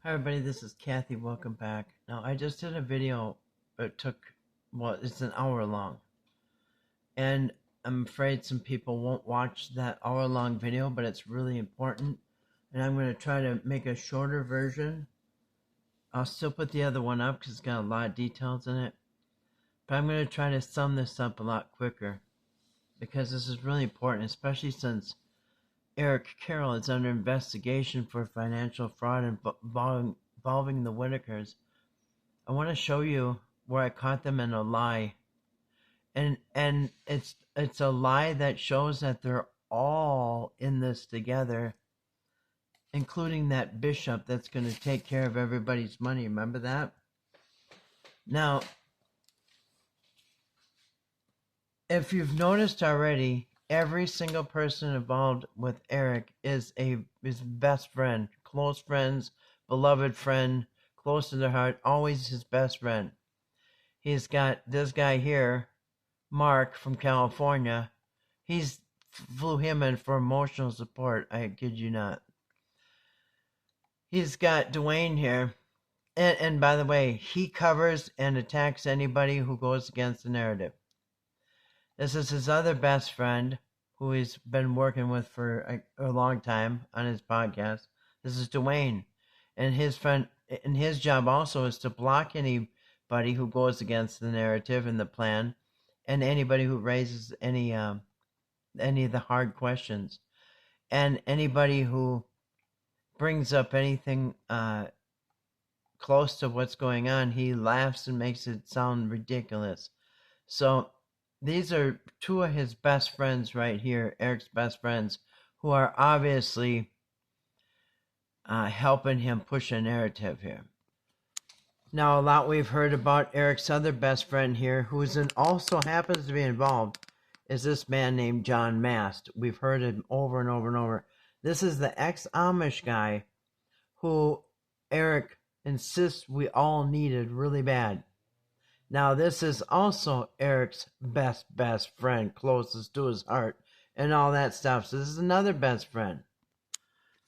Hi everybody, this is Kathy. Welcome back. Now I just did a video. It took, well, it's an hour long, and I'm afraid some people won't watch that hour-long video, but it's really important. And I'm going to try to make a shorter version. I'll still put the other one up because it's got a lot of details in it, but I'm going to try to sum this up a lot quicker because this is really important, especially since Eric Carroll is under investigation for financial fraud involving the Whitakers. I want to show you where I caught them in a lie, and it's a lie that shows that they're all in this together, including that bishop that's going to take care of everybody's money. Remember that? Now, if you've noticed already, every single person involved with Eric is his best friend, close friends, beloved friend, close to their heart, always his best friend. He's got this guy here, Mark from California. He's flew him in for emotional support. I kid you not. He's got Dwayne here. And by the way, he covers and attacks anybody who goes against the narrative. This is his other best friend, who he's been working with for a long time on his podcast. This is Dwayne. And his friend, and his job also is to block anybody who goes against the narrative and the plan, and anybody who raises any of the hard questions, and anybody who brings up anything close to what's going on, he laughs and makes it sound ridiculous. So these are two of his best friends right here, Eric's best friends, who are obviously helping him push a narrative here. Now, a lot we've heard about Eric's other best friend here, who also happens to be involved, is this man named John Mast. We've heard him over and over and over. This is the ex-Amish guy who Eric insists we all needed really bad. Now, this is also Eric's best friend, closest to his heart, and all that stuff. So this is another best friend.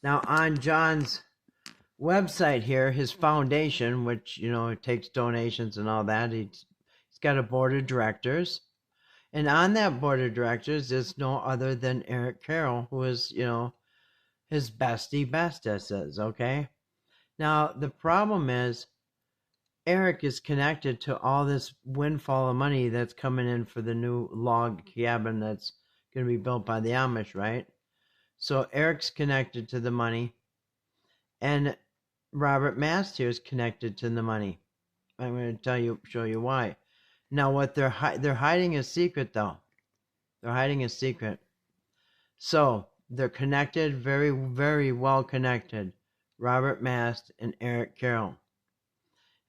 Now, on John's website here, his foundation, which, takes donations and all that, he's got a board of directors. And on that board of directors is no other than Eric Carroll, who is, his bestie bestesses, okay? Now, the problem is Eric is connected to all this windfall of money that's coming in for the new log cabin that's going to be built by the Amish, right? So Eric's connected to the money, and Robert Mast here is connected to the money. I'm going to show you why. Now, what they're hiding a secret, though. They're hiding a secret. So they're connected, very, very well connected. Robert Mast and Eric Carroll.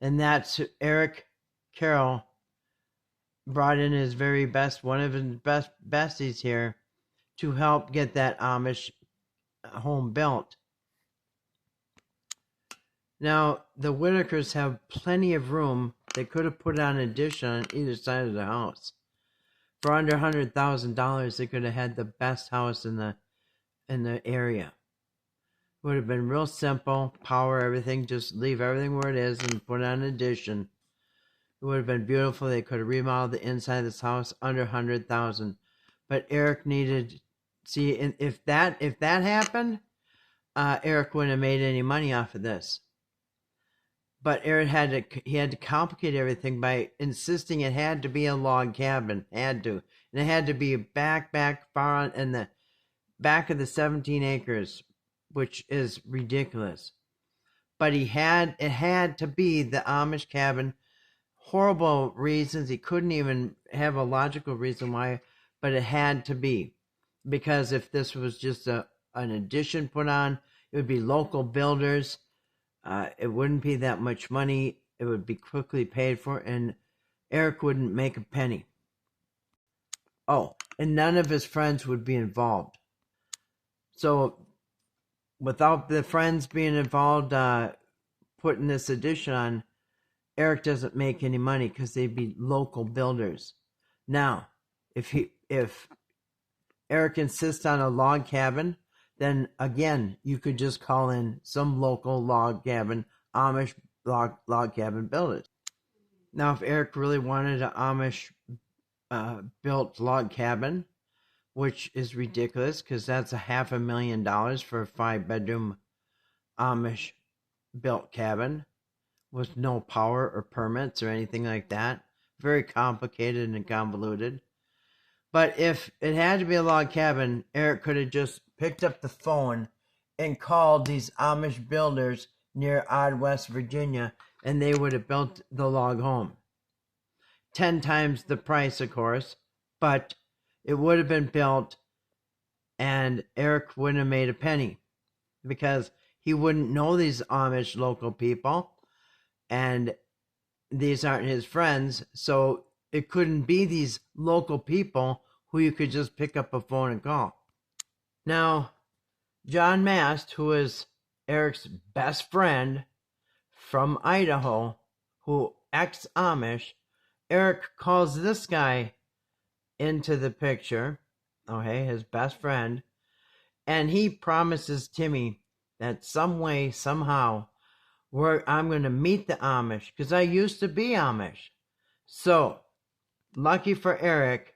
And that's Eric Carroll brought in his very best, one of his besties here, to help get that Amish home built. Now, the Whitakers have plenty of room. They could have put on an addition on either side of the house. For under $100,000, they could have had the best house in the area. It would have been real simple, power everything, just leave everything where it is and put on an addition. It would have been beautiful. They could have remodeled the inside of this house under $100,000. But Eric needed, see, if that happened, Eric wouldn't have made any money off of this. But Eric had to complicate everything by insisting it had to be a log cabin, and it had to be back far on in the back of the 17 acres, which is ridiculous. But it had to be the Amish cabin. Horrible reasons. He couldn't even have a logical reason why, but it had to be. Because if this was just an addition put on, it would be local builders. It wouldn't be that much money. It would be quickly paid for, and Eric wouldn't make a penny. Oh, and none of his friends would be involved. So, without the friends being involved, putting this addition on, Eric doesn't make any money because they'd be local builders. Now, if Eric insists on a log cabin, then again, you could just call in some local log cabin Amish log cabin builders. Now, if Eric really wanted an Amish built log cabin, which is ridiculous because that's $500,000 for a 5-bedroom Amish built cabin with no power or permits or anything like that. Very complicated and convoluted. But if it had to be a log cabin, Eric could have just picked up the phone and called these Amish builders near Odd, West Virginia, and they would have built the log home. 10 times the price, of course, but it would have been built, and Eric wouldn't have made a penny because he wouldn't know these Amish local people, and these aren't his friends, so it couldn't be these local people who you could just pick up a phone and call. Now, John Mast, who is Eric's best friend from Idaho, who ex-Amish, Eric calls this guy into the picture, okay, his best friend, and he promises Timmy that some way, somehow, I'm going to meet the Amish, because I used to be Amish. So, lucky for Eric,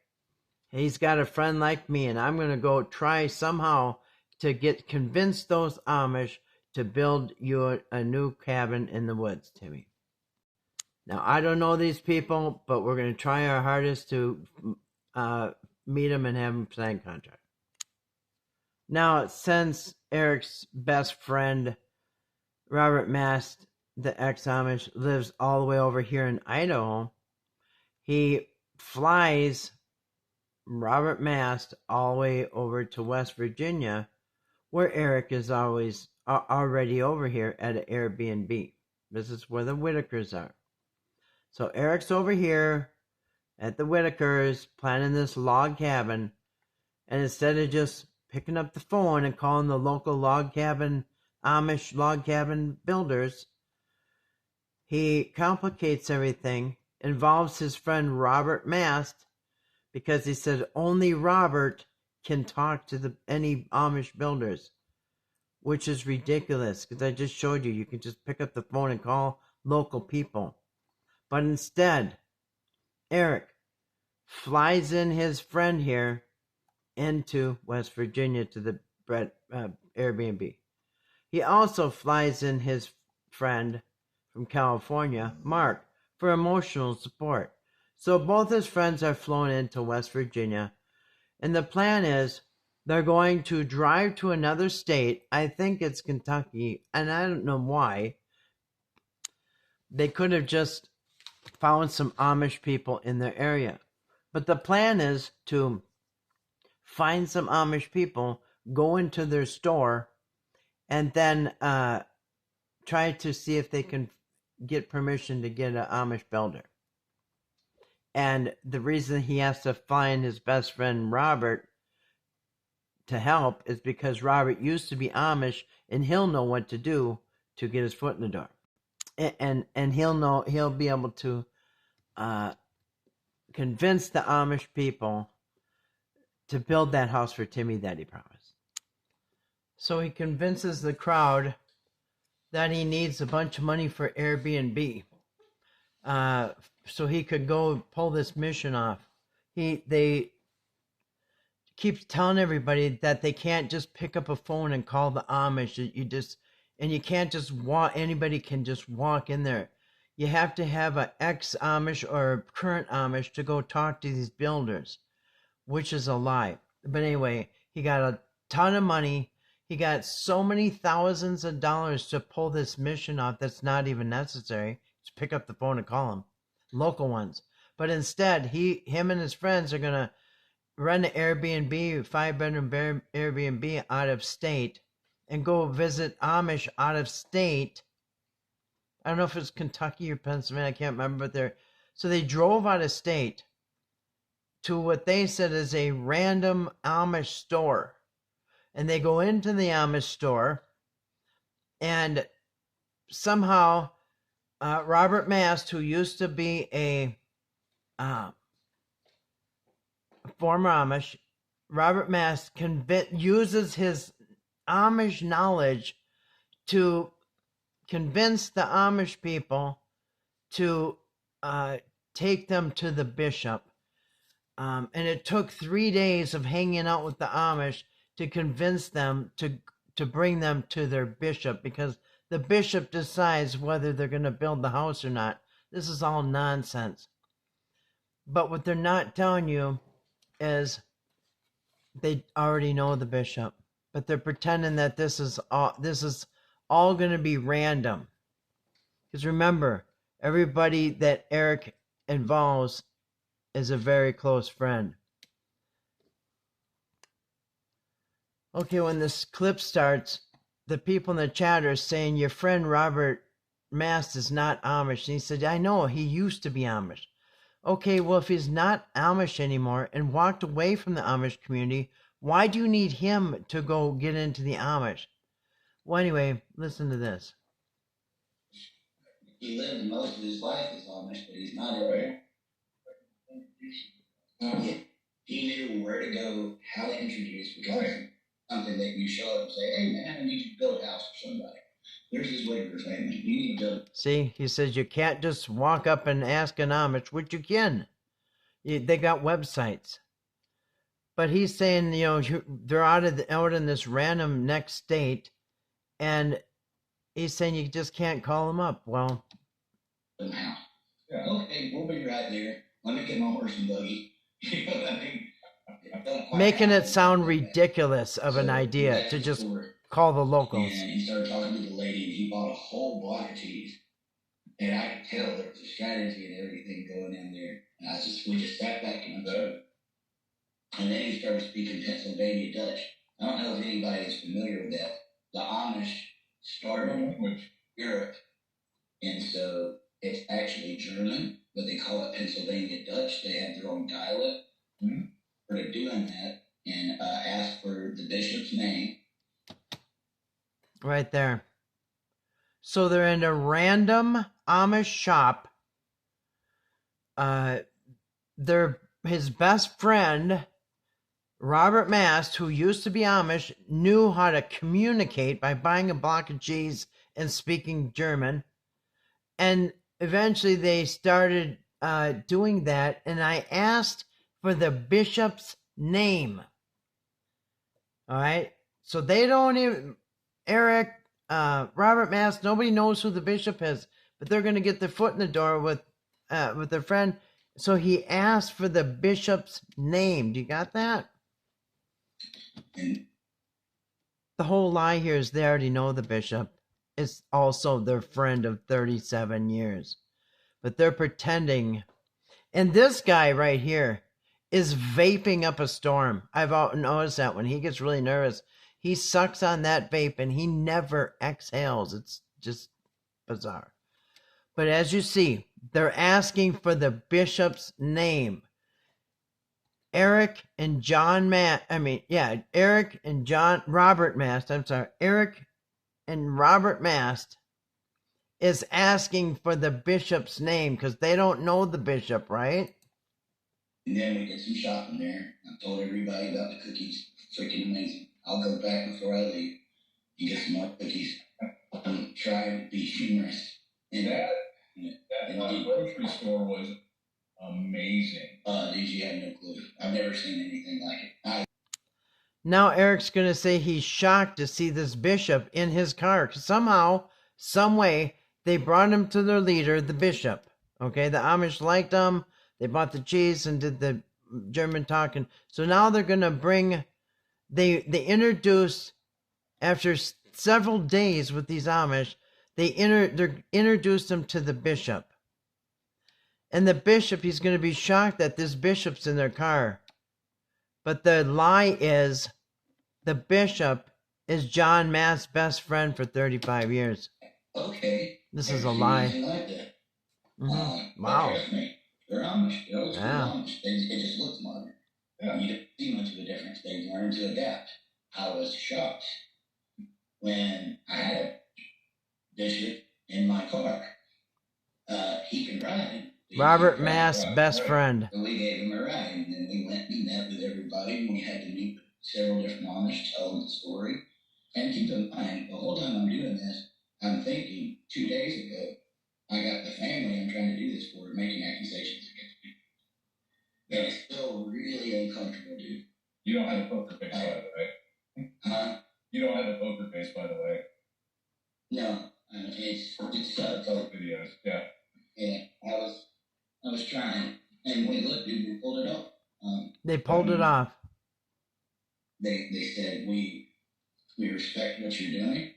he's got a friend like me, and I'm going to go try somehow to convince those Amish to build you a new cabin in the woods, Timmy. Now, I don't know these people, but we're going to try our hardest to meet them and have them sign a contract. Now, since Eric's best friend, Robert Mast, the ex-Amish, lives all the way over here in Idaho, he flies Robert Mast all the way over to West Virginia, where Eric is always already over here at an Airbnb. This is where the Whitakers are. So Eric's over here at the Whitakers planning this log cabin, and instead of just picking up the phone and calling the local Amish log cabin builders, he complicates everything, involves his friend Robert Mast, because he said only Robert can talk to any Amish builders, which is ridiculous, because I just showed you can just pick up the phone and call local people. But instead, Eric flies in his friend here into West Virginia to the Airbnb. He also flies in his friend from California, Mark, for emotional support. So both his friends are flown into West Virginia, and the plan is they're going to drive to another state. I think it's Kentucky, and I don't know why. They could have just found some Amish people in their area. But the plan is to find some Amish people, go into their store, and then try to see if they can get permission to get an Amish builder. And the reason he has to find his best friend Robert to help is because Robert used to be Amish, and he'll know what to do to get his foot in the door. And he'll be able to convince the Amish people to build that house for Timmy that he promised. So he convinces the crowd that he needs a bunch of money for Airbnb, so he could go pull this mission off. They keep telling everybody that they can't just pick up a phone and call the Amish. You can't just anybody can just walk in there. You have to have an ex-Amish or current Amish to go talk to these builders, which is a lie. But anyway, he got a ton of money. He got so many thousands of dollars to pull this mission off that's not even necessary. Just pick up the phone and call them, local ones. But instead, him and his friends are going to rent an Airbnb, 5-bedroom Airbnb out of state, and go visit Amish out of state. I don't know if it's Kentucky or Pennsylvania, I can't remember, but they drove out of state to what they said is a random Amish store. And they go into the Amish store, and somehow Robert Mast, who used to be a former Amish, Robert Mast uses his Amish knowledge to convinced the Amish people to take them to the bishop. And it took 3 days of hanging out with the Amish to convince them to bring them to their bishop, because the bishop decides whether they're going to build the house or not. This is all nonsense. But what they're not telling you is they already know the bishop, but they're pretending that this is all going to be random. Because remember, everybody that Eric involves is a very close friend. Okay, when this clip starts, the people in the chat are saying your friend Robert Mast is not Amish. And he said, I know, he used to be Amish. Okay, well, if he's not Amish anymore and walked away from the Amish community, why do you need him to go get into the Amish? Well, anyway, listen to this. He lived most of his life as Amish, but he's not ever. He knew where to go, how to introduce, because something that you show up and say, hey man, I need you to build a house for somebody. There's this Whitaker family. You need to build. See, he says you can't just walk up and ask an Amish, which you can. They got websites. But he's saying, they're out in this random next state, and he's saying you just can't call them up. Well, yeah. Okay, we'll be right there. Let me get my horse and buggy. You know what I mean? Making it sound ridiculous of an idea to just call the locals. And he started talking to the lady, and he bought a whole block of cheese. And I could tell there was a strategy and everything going in there. And we just sat back and observed. And then he started speaking Pennsylvania Dutch. I don't know if anybody is familiar with that. The Amish started with Europe. And so it's actually German, but they call it Pennsylvania Dutch. They have their own dialect. Mm-hmm. Started doing that and asked for the bishop's name. Right there. So they're in a random Amish shop. His best friend, Robert Mast, who used to be Amish, knew how to communicate by buying a block of cheese and speaking German. And eventually they started doing that, and I asked for the bishop's name. All right? So they don't even... Eric, Robert Mast, nobody knows who the bishop is, but they're going to get their foot in the door with their friend. So he asked for the bishop's name. Do you got that? The whole lie here is they already know the bishop is also their friend of 37 years. But they're pretending. And this guy right here is vaping up a storm. I've noticed that when he gets really nervous, he sucks on that vape and he never exhales. It's just bizarre. But as you see, they're asking for the bishop's name. Eric and Robert Mast is asking for the bishop's name because they don't know the bishop, right? And then we did some shopping there. I told everybody about the cookies. Freaking amazing. I'll go back before I leave and get some more cookies. I'm trying to be humorous. And that grocery store was amazing. Dude, you have no clue. I've never seen anything like it. Now Eric's going to say he's shocked to see this bishop in his car. 'Cause somehow, some way, they brought him to their leader, the bishop. Okay, the Amish liked him. They bought the cheese and did the German talking. So now they're going to bring... They introduce, after several days with these Amish, they introduced him to the bishop. And the bishop, he's going to be shocked that this bishop's in their car. But the lie is the bishop is John Mast's best friend for 35 years. Okay. This is a lie. Like that. Wow. They're Amish. They're old school Yeah. Amish. It just looks modern. Yeah. You don't see much of a difference. They learn to adapt. I was shocked when I had a bishop in my car. He can ride. Robert Mast's best friend. So we gave him a ride, and then we went and met with everybody, and we had to meet several different Amish, tell them the story. And keep in mind, the whole time I'm doing this, I'm thinking, 2 days ago, I got the family I'm trying to do this for making accusations against me. And it's still really uncomfortable, dude. You don't have a poker face, by the way. Huh? You don't have a poker face, by the way. No, it's Poker videos, yeah. Yeah, I was trying, and when you look, dude, we pulled it off. They pulled it off. They said we respect what you're doing.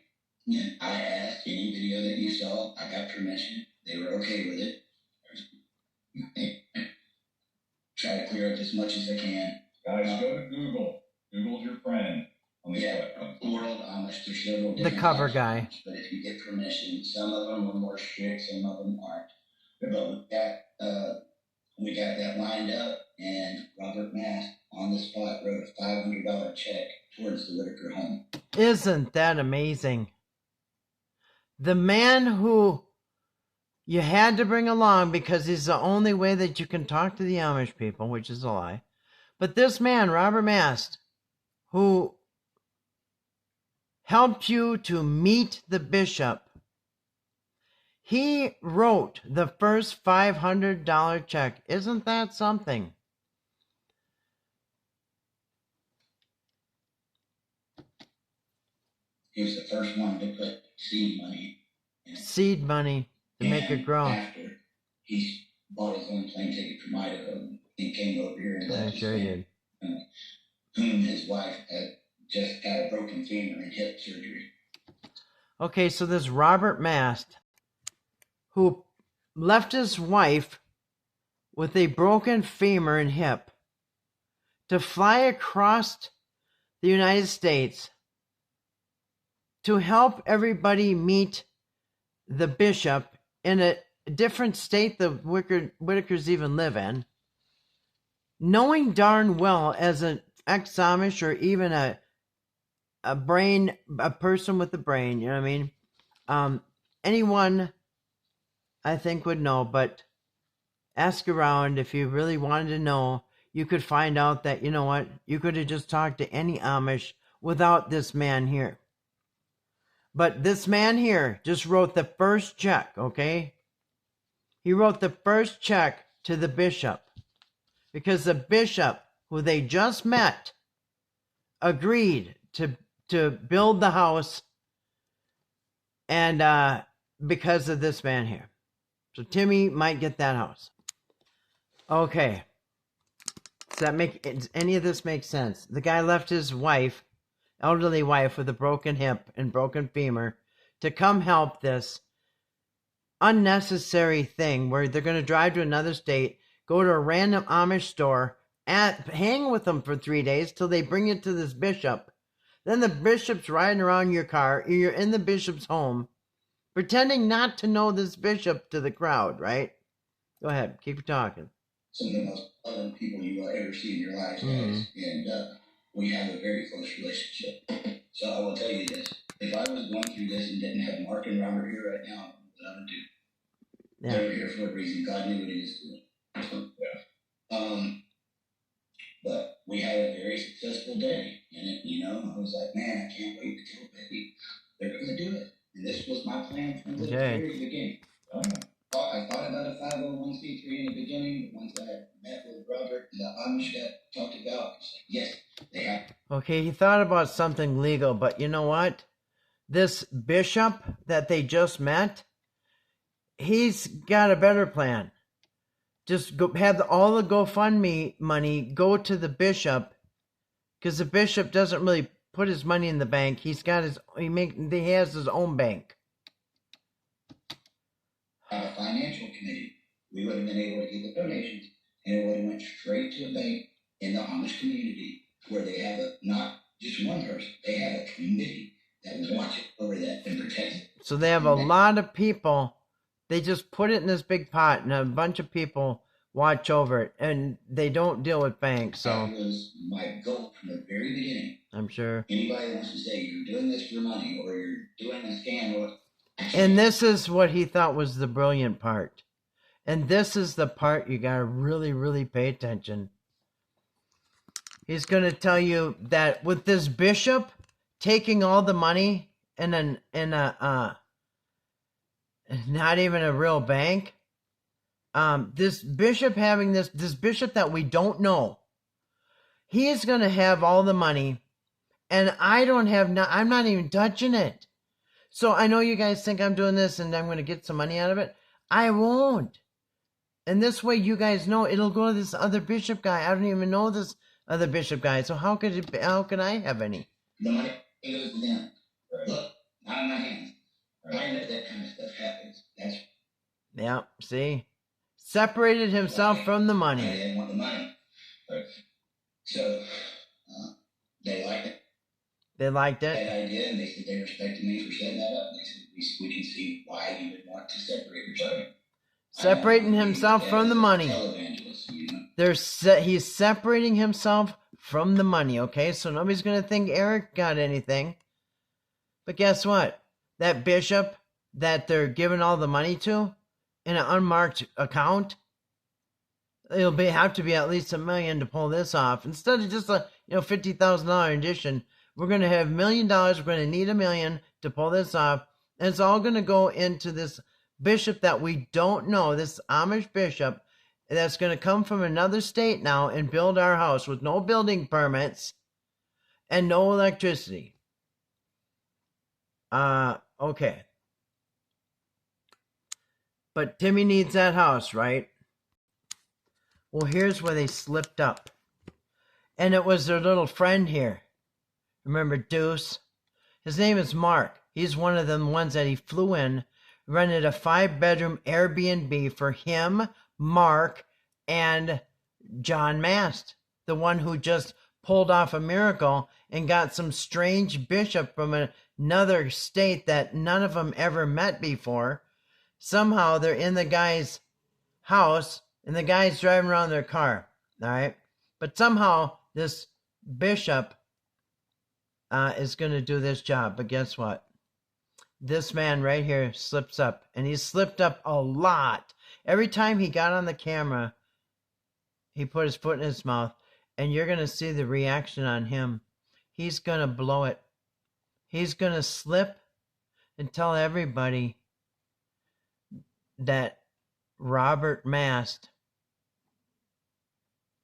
And I asked any video that you saw, I got permission. They were okay with it. Try to clear up as much as I can. Guys, go to Google. Google's your friend. On the World Amish, there's several The different cover types of guy. Amish, but if you get permission, some of them are more strict, some of them aren't. But we got that lined up, and Robert Mast on the spot wrote a $500 check towards the Whitaker home. Isn't that amazing? The man who you had to bring along because he's the only way that you can talk to the Amish people, which is a lie. But this man, Robert Mast, who helped you to meet the bishop, he wrote the first $500 check. Isn't that something? He was the first one to put seed money in it. Seed money to make it grow. After he bought his own plane ticket from Idaho, he came over here and left I his sure family, did. Whom his wife had just had a broken femur and hip surgery. Okay, so this Robert Mast, who left his wife with a broken femur and hip to fly across the United States to help everybody meet the bishop in a different state the Whitakers even live in, knowing darn well as an ex-Amish or even a person with a brain, you know what I mean? Anyone I think would know, but ask around if you really wanted to know. You could find out that, you know what, you could have just talked to any Amish without this man here. But this man here just wrote the first check, okay? He wrote the first check to the bishop because the bishop, who they just met, agreed to build the house, and because of this man here. So Timmy might get that house. Okay. Does any of this make sense? The guy left his wife, elderly wife with a broken hip and broken femur, to come help this unnecessary thing where they're going to drive to another state, go to a random Amish store, hang with them for 3 days till they bring it to this bishop. Then the bishop's riding around your car, you're in the bishop's home, pretending not to know this bishop to the crowd, right? Go ahead, keep talking. Some of the most loving people you will ever see in your lives, guys. And we have a very close relationship. So I will tell you this. If I was going through this and didn't have Mark and Robert here right now, what I would do. Yeah. They were here for a reason. God knew what he was doing. Yeah. But we had a very successful day. And I was like, man, I can't wait to tell Betty. They're going to do it. And this was my plan from the very beginning. I thought about a 501c3 in the beginning, but once I met with Robert and the Amish got talked about, it's like, yes, they have. Okay, he thought about something legal, but you know what? This bishop that they just met, he's got a better plan. Just have all the GoFundMe money go to the bishop, because the bishop doesn't really put his money in the bank. He has his own bank. A financial committee, we would have been able to get the donations, and it would have went straight to a bank in the Amish community where they have not just one person, they have a committee that would watch it over that and protect it. So they have a lot of people. They just put it in this big pot, and a bunch of people watch over it, and they don't deal with banks. So that was my goal from the very beginning. I'm sure. Anybody that wants to say you're doing this for money or you're doing a scam or. And this is what he thought was the brilliant part. And this is the part you got to really, really pay attention. He's going to tell you that with this bishop taking all the money in a not even a real bank. This bishop having this bishop that we don't know, he's going to have all the money, and I'm not even touching it. So I know you guys think I'm doing this and I'm going to get some money out of it. I won't. And this way you guys know it'll go to this other bishop guy. I don't even know this other bishop guy. So how could I have any? The money goes to them. Right. Look, not in my hands. Right. I know that kind of stuff happens. That's yeah, see? Separated himself from the money. They didn't want the money. Right. So they liked it. They liked it. That idea, and they said they respected me for setting that up. And they said we can see why you would want to separate yourself. Separating himself from the money. He's separating himself from the money, okay? So nobody's going to think Eric got anything. But guess what? That bishop that they're giving all the money to in an unmarked account, it'll have to be at least $1 million to pull this off. Instead of just a $50,000 addition, we're going to have $1 million. We're going to need $1 million to pull this off. And it's all going to go into this bishop that we don't know, this Amish bishop that's going to come from another state now and build our house with no building permits and no electricity. Okay. But Timmy needs that house, right? Well, here's where they slipped up. And it was their little friend here. Remember Deuce? His name is Mark. He's one of them ones that he flew in, rented a 5-bedroom Airbnb for him, Mark, and John Mast, the one who just pulled off a miracle and got some strange bishop from another state that none of them ever met before. Somehow they're in the guy's house and the guy's driving around their car, all right? But somehow this bishop is going to do this job. But guess what? This man right here slips up, and he slipped up a lot. Every time he got on the camera, he put his foot in his mouth, and you're going to see the reaction on him. He's going to blow it. He's going to slip and tell everybody that Robert Mast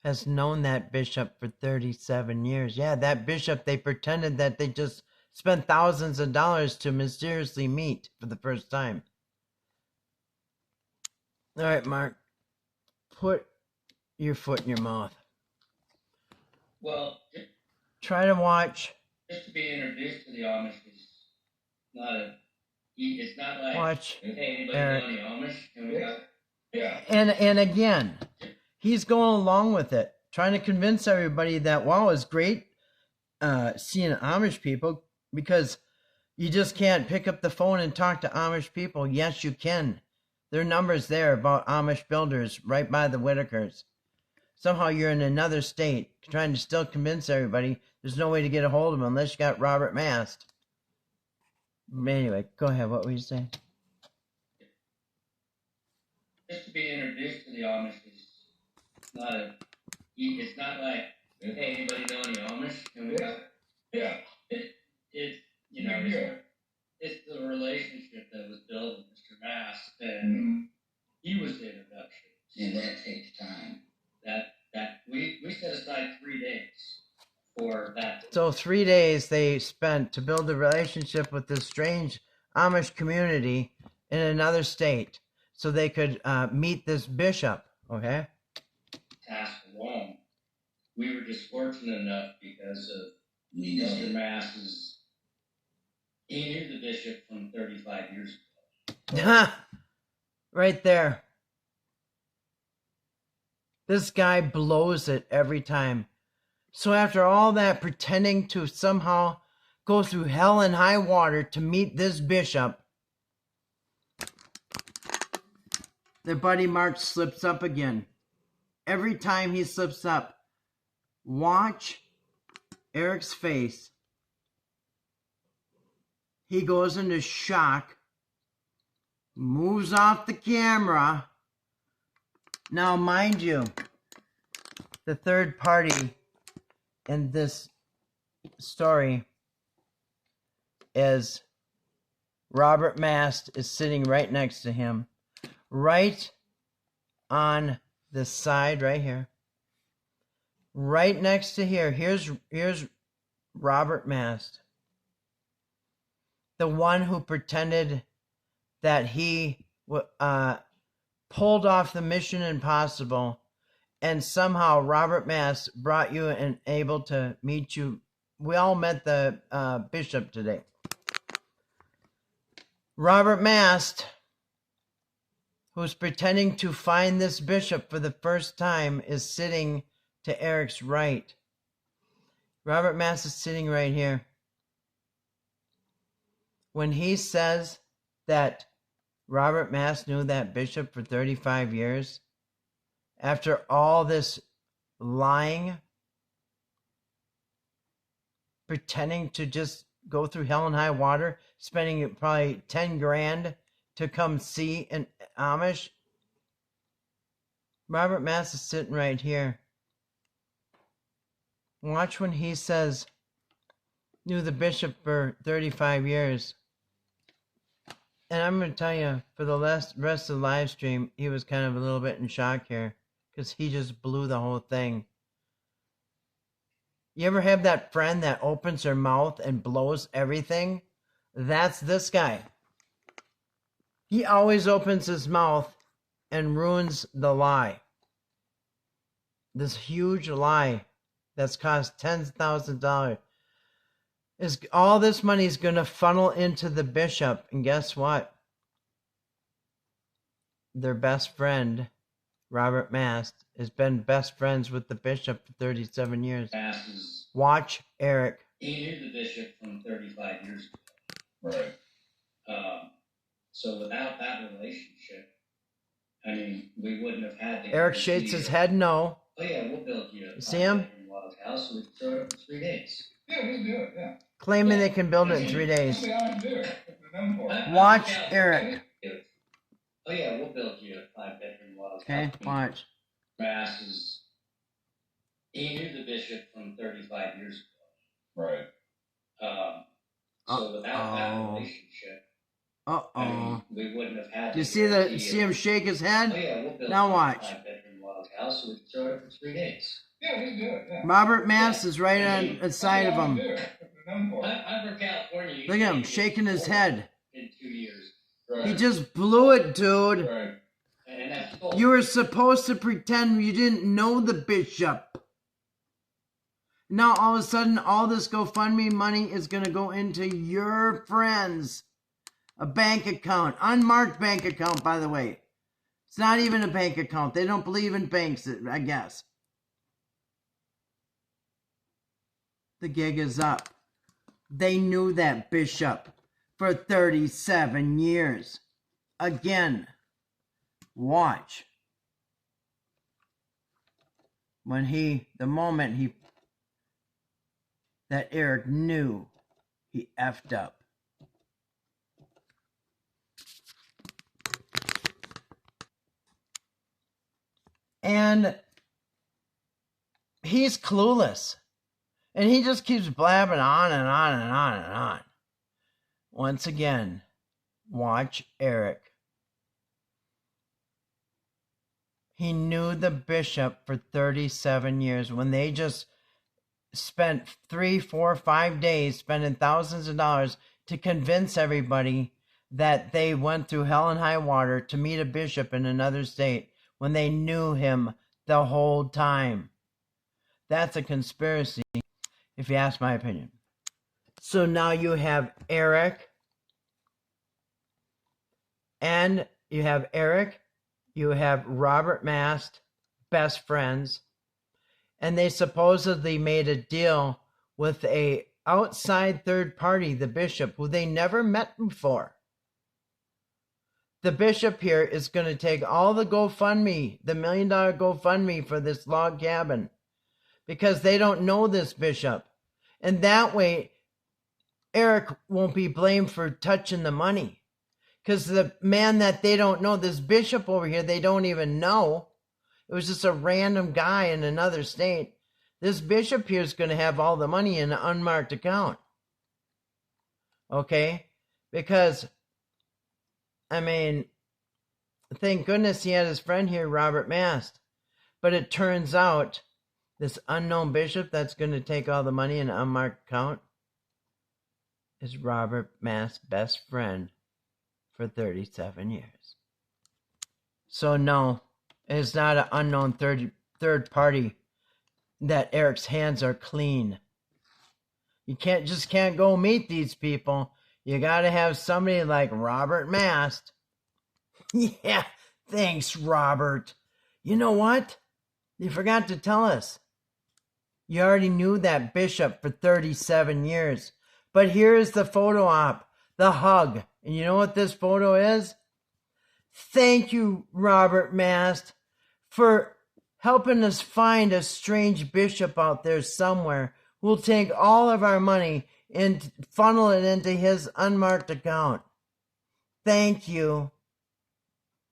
has known that bishop for 37 years. Yeah, that bishop, they pretended that they just spent thousands of dollars to mysteriously meet for the first time. All right, Mark, put your foot in your mouth. Well, try to watch. Just to be introduced to the Amish is it's not like, watch. Hey, anybody know any Amish? And we got, yeah. And again, he's going along with it, trying to convince everybody that, wow, it's great seeing Amish people, because you just can't pick up the phone and talk to Amish people. Yes, you can. There are numbers there about Amish builders right by the Whitakers. Somehow you're in another state trying to still convince everybody there's no way to get a hold of them unless you got Robert Mast. Anyway, go ahead. What were you saying? Just to be introduced to the Amish is it's not like, hey, anybody know any Amish? And we got, yeah. It's it's the relationship that was built with Mr. Mast, and he was the introduction. And that takes time. That we set aside 3 days for that. So 3 days they spent to build a relationship with this strange Amish community in another state so they could meet this bishop, okay? Task alone. We were just fortunate enough because of Mr. Mast's. He knew the bishop from 35 years ago. Right there. This guy blows it every time. So after all that pretending to somehow go through hell and high water to meet this bishop, their buddy Mark slips up again. Every time he slips up, watch Eric's face. He goes into shock, moves off the camera. Now, mind you, the third party in this story is Robert Mast is sitting right next to him, right on the side right here. Right next to here. Here's Robert Mast, the one who pretended that he pulled off the Mission Impossible, and somehow Robert Mast brought you and able to meet you. We all met the bishop today. Robert Mast, who's pretending to find this bishop for the first time, is sitting to Eric's right. Robert Mast is sitting right here. When he says that Robert Mast knew that bishop for 35 years, after all this lying, pretending to just go through hell and high water, spending probably 10 grand to come see an Amish, Robert Mast is sitting right here. Watch when he says, knew the bishop for 35 years. And I'm going to tell you, for the rest of the live stream, he was kind of a little bit in shock here, because he just blew the whole thing. You ever have that friend that opens her mouth and blows everything? That's this guy. He always opens his mouth and ruins the lie. This huge lie that's cost tens of thousands of dollars. All this money is going to funnel into the bishop. And guess what? Their best friend, Robert Mast, has been best friends with the bishop for 37 years. Watch Eric. He knew the bishop from 35 years ago. Right. So without that relationship, I mean, we wouldn't have had to. Eric shakes his head no. Oh yeah, we'll build you a see him? log house. We can throw it up in 3 days. Yeah, we'll do it, yeah. Claiming they can build it in 3 days. That's the idea. Watch Eric. Oh yeah, we'll build you a 5-bedroom log house. Okay, watch. Masses. He knew the bishop from 35 years ago. Right. So without that relationship, I mean, we wouldn't have had. Do you see him shake his head? Oh yeah, we'll build now watch. A 5-bedroom log house, so we can throw it up in 3 days. Yeah, we'll do it. Yeah. Robert Mast is right on the side of him. I'm from California. Look at him shaking his head. In 2 years. Right. He just blew it, dude. Right. And that's You were supposed to pretend you didn't know the bishop. Now all of a sudden, all this GoFundMe money is going to go into your friends. A bank account, unmarked bank account, by the way. It's not even a bank account. They don't believe in banks, I guess. The gig is up. They knew that bishop for 37 years. Again, watch. The moment that Eric knew, he effed up. And he's clueless. And he just keeps blabbing on and on and on and on. Once again, watch Eric. He knew the bishop for 37 years when they just spent 3, 4, 5 days spending thousands of dollars to convince everybody that they went through hell and high water to meet a bishop in another state when they knew him the whole time. That's a conspiracy, if you ask my opinion. So now you have Eric, you have Robert Mast, best friends, and they supposedly made a deal with a outside third party, the bishop, who they never met before. The bishop here is going to take all the GoFundMe, the $1 million GoFundMe for this log cabin, because they don't know this bishop. And that way, Eric won't be blamed for touching the money. Because the man that they don't know, this bishop over here, they don't even know. It was just a random guy in another state. This bishop here is going to have all the money in an unmarked account. Okay? Because I mean, thank goodness he had his friend here, Robert Mast. But it turns out this unknown bishop that's going to take all the money in an unmarked account is Robert Mast's best friend for 37 years. So no, it's not an unknown third party that Eric's hands are clean. You can't go meet these people. You got to have somebody like Robert Mast. Yeah, thanks, Robert. You know what? You forgot to tell us. You already knew that bishop for 37 years. But here's the photo op, the hug. And you know what this photo is? Thank you, Robert Mast, for helping us find a strange bishop out there somewhere who'll take all of our money and funnel it into his unmarked account. Thank you.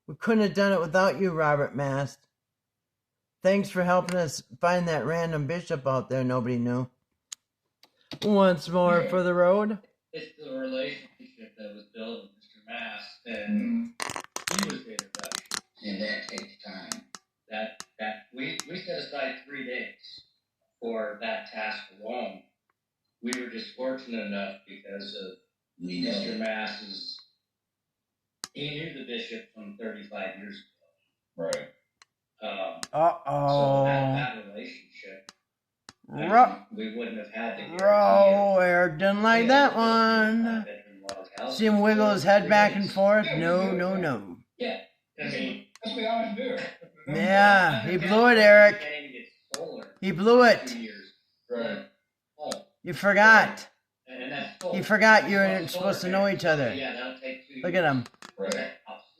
We couldn't have done it without you, Robert Mast. Thanks for helping us find that random bishop out there nobody knew. Once more for the road. It's the relationship that was built with Mr. Mast, and he was the introduction. And that takes time. That we set aside 3 days for that task alone. We were just fortunate enough because of Mr. Mast's. He knew the bishop from 35 years ago. Right. So that relationship, we wouldn't have had to. Eric didn't like that one. See him wiggle his head back and forth? No. Yeah, I mean, That's what I would do. Yeah, he blew it, Eric. He blew it. Right. You forgot. And that's He forgot you were supposed to know each other. Yeah, that'll take 2 years. Look at him. Right.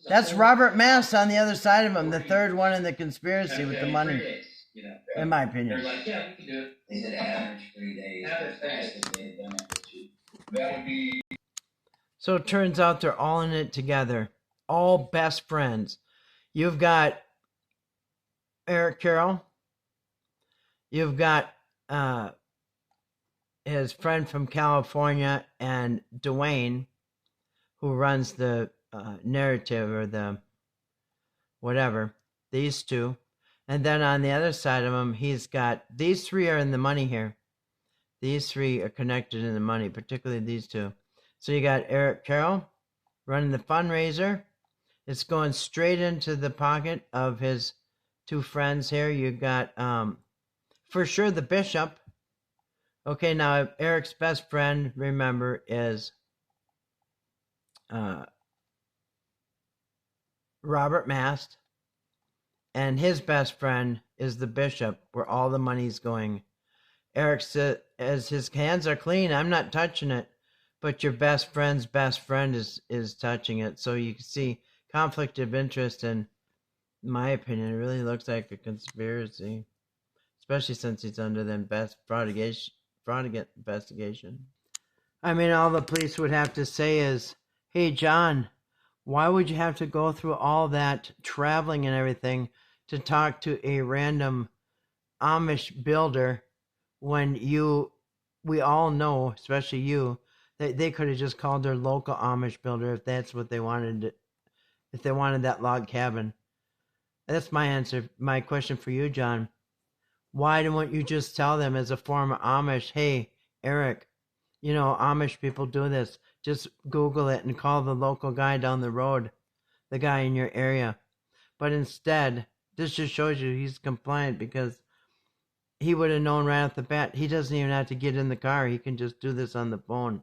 That's Robert Mast on the other side of him, the third one in the conspiracy with the money, in my They're opinion. like, yeah, we can do it. They said average 3 days. Average The fastest they had done it was 2. That would be. So it turns out they're all in it together, all best friends. You've got Eric Carroll. You've got his friend from California and Dwayne, who runs the narrative or the whatever, these two. And then on the other side of him, he's got, these three are in the money here. These three are connected in the money, particularly these two. So you got Eric Carroll running the fundraiser. It's going straight into the pocket of his two friends here. You got, for sure, the bishop. Okay, now Eric's best friend, remember, is Robert Mast, and his best friend is the bishop, where all the money's going. Eric said, as his hands are clean, I'm not touching it, but your best friend's best friend is touching it. So you can see conflict of interest, and in my opinion, it really looks like a conspiracy, especially since he's under the fraud investigation. I mean, all the police would have to say is, hey, John, why would you have to go through all that traveling and everything to talk to a random Amish builder when we all know, especially you, that they could have just called their local Amish builder if that's what they wanted, if they wanted that log cabin. That's my answer. My question for you, John. Why don't you just tell them as a former Amish, hey, Eric, you know, Amish people do this. Just Google it and call the local guy down the road, the guy in your area. But instead, this just shows you he's compliant because he would have known right off the bat. He doesn't even have to get in the car. He can just do this on the phone.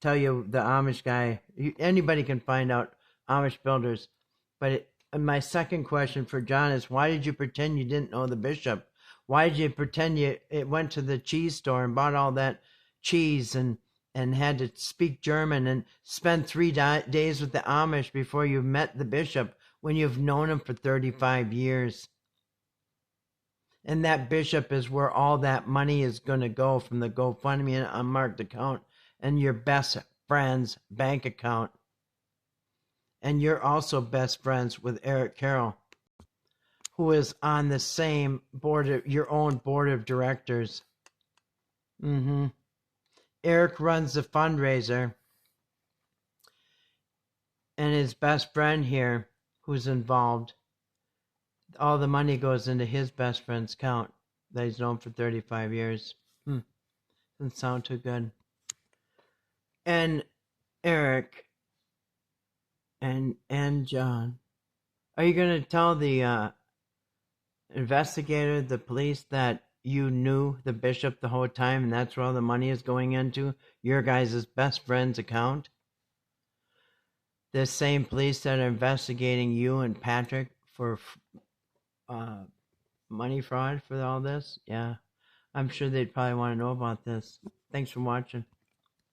Tell you the Amish guy. Anybody can find out Amish builders. But my second question for John is, why did you pretend you didn't know the bishop? Why did you pretend you went to the cheese store and bought all that cheese and had to speak German and spend 3 days with the Amish before you met the bishop when you've known him for 35 years? And that bishop is where all that money is going to go from the GoFundMe and unmarked account and your best friend's bank account. And you're also best friends with Eric Carroll, who is on the same board, your own board of directors. Eric runs the fundraiser. and his best friend here who's involved, all the money goes into his best friend's account that he's known for 35 years. Doesn't sound too good. And Eric and John, are you going to tell the investigator, the police, that you knew the bishop the whole time and that's where all the money is going into? Your guys' best friend's account? The same police that are investigating you and Patrick for money fraud for all this? Yeah. I'm sure they'd probably want to know about this. Thanks for watching.